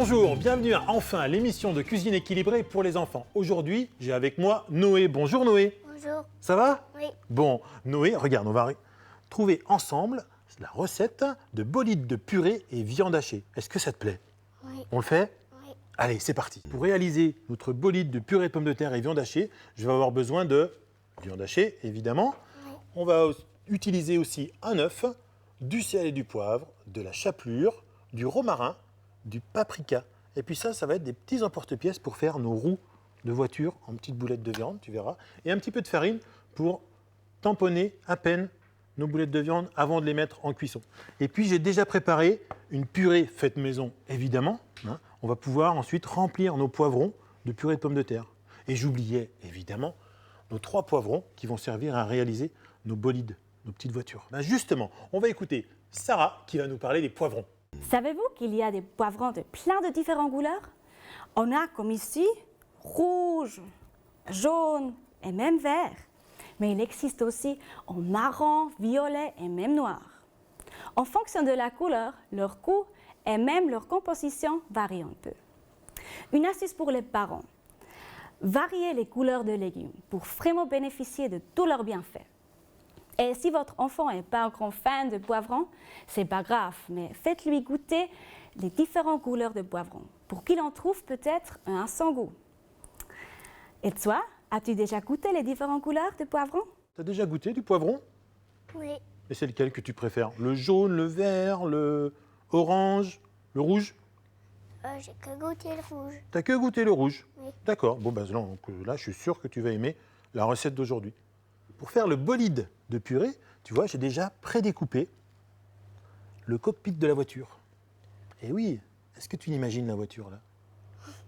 Bonjour, bienvenue à Enfin, l'émission de cuisine équilibrée pour les enfants. Aujourd'hui, j'ai avec moi Noé. Bonjour Noé. Bonjour. Ça va? Oui. Bon, Noé, regarde, on va trouver ensemble la recette de bolides de purée et viande hachée. Est-ce que ça te plaît? Oui. On le fait? Oui. Allez, c'est parti. Pour réaliser notre bolide de purée de pommes de terre et viande hachée, je vais avoir besoin de viande hachée, évidemment. Oui. On va utiliser aussi un œuf, du sel et du poivre, de la chapelure, du romarin, du paprika. Et puis ça va être des petits emporte-pièces pour faire nos roues de voiture en petites boulettes de viande, tu verras. Et un petit peu de farine pour tamponner à peine nos boulettes de viande avant de les mettre en cuisson. Et puis j'ai déjà préparé une purée faite maison, évidemment. On va pouvoir ensuite remplir nos poivrons de purée de pommes de terre. Et j'oubliais évidemment nos 3 poivrons qui vont servir à réaliser nos bolides, nos petites voitures. Justement, on va écouter Sarah qui va nous parler des poivrons. Savez-vous qu'il y a des poivrons de plein de différentes couleurs? On a comme ici rouge, jaune et même vert. Mais il existe aussi en marron, violet et même noir. En fonction de la couleur, leur goût et même leur composition varient un peu. Une astuce pour les parents: variez les couleurs de légumes pour vraiment bénéficier de tous leurs bienfaits. Et si votre enfant n'est pas un grand fan de poivrons, c'est pas grave, mais faites-lui goûter les différentes couleurs de poivrons pour qu'il en trouve peut-être un sans goût. Et toi, as-tu déjà goûté les différentes couleurs de poivrons? Tu as déjà goûté du poivron? Oui. Et c'est lequel que tu préfères? Le jaune, le vert, le orange, le rouge? J'ai que goûté le rouge. T'as que goûté le rouge? Oui. D'accord. Bon, là, je suis sûr que tu vas aimer la recette d'aujourd'hui. Pour faire le bolide de purée, tu vois, j'ai déjà prédécoupé le cockpit de la voiture. Et oui, est-ce que tu imagines la voiture là?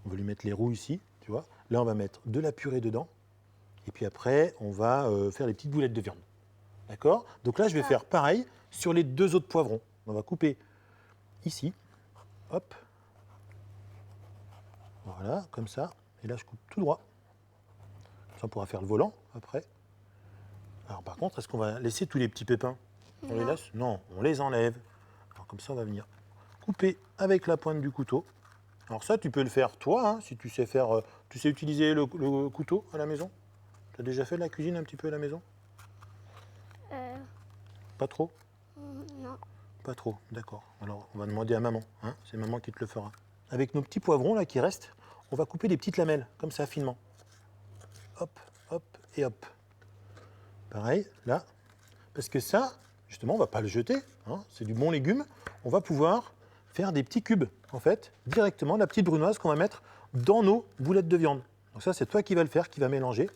On va lui mettre les roues ici, tu vois. Là, on va mettre de la purée dedans. Et puis après, on va faire les petites boulettes de viande. D'accord? Donc là, je vais faire pareil sur les 2 autres poivrons. On va couper ici. Hop. Voilà, comme ça. Et là, je coupe tout droit. Ça, on pourra faire le volant après. Alors par contre, est-ce qu'on va laisser tous les petits pépins? On les laisse? Non, on les enlève. Alors comme ça, on va venir couper avec la pointe du couteau. Alors ça, tu peux le faire toi, hein, si tu sais faire, tu sais utiliser le couteau à la maison. Tu as déjà fait de la cuisine un petit peu à la maison? Pas trop? Non. Pas trop, d'accord. Alors on va demander à maman, hein, c'est maman qui te le fera. Avec nos petits poivrons là qui restent, on va couper des petites lamelles, comme ça, finement. Hop, hop et hop. Pareil, là, parce que ça, justement, on ne va pas le jeter, hein, c'est du bon légume. On va pouvoir faire des petits cubes, en fait, directement, la petite brunoise qu'on va mettre dans nos boulettes de viande. Donc ça, c'est toi qui vas le faire, qui va mélanger.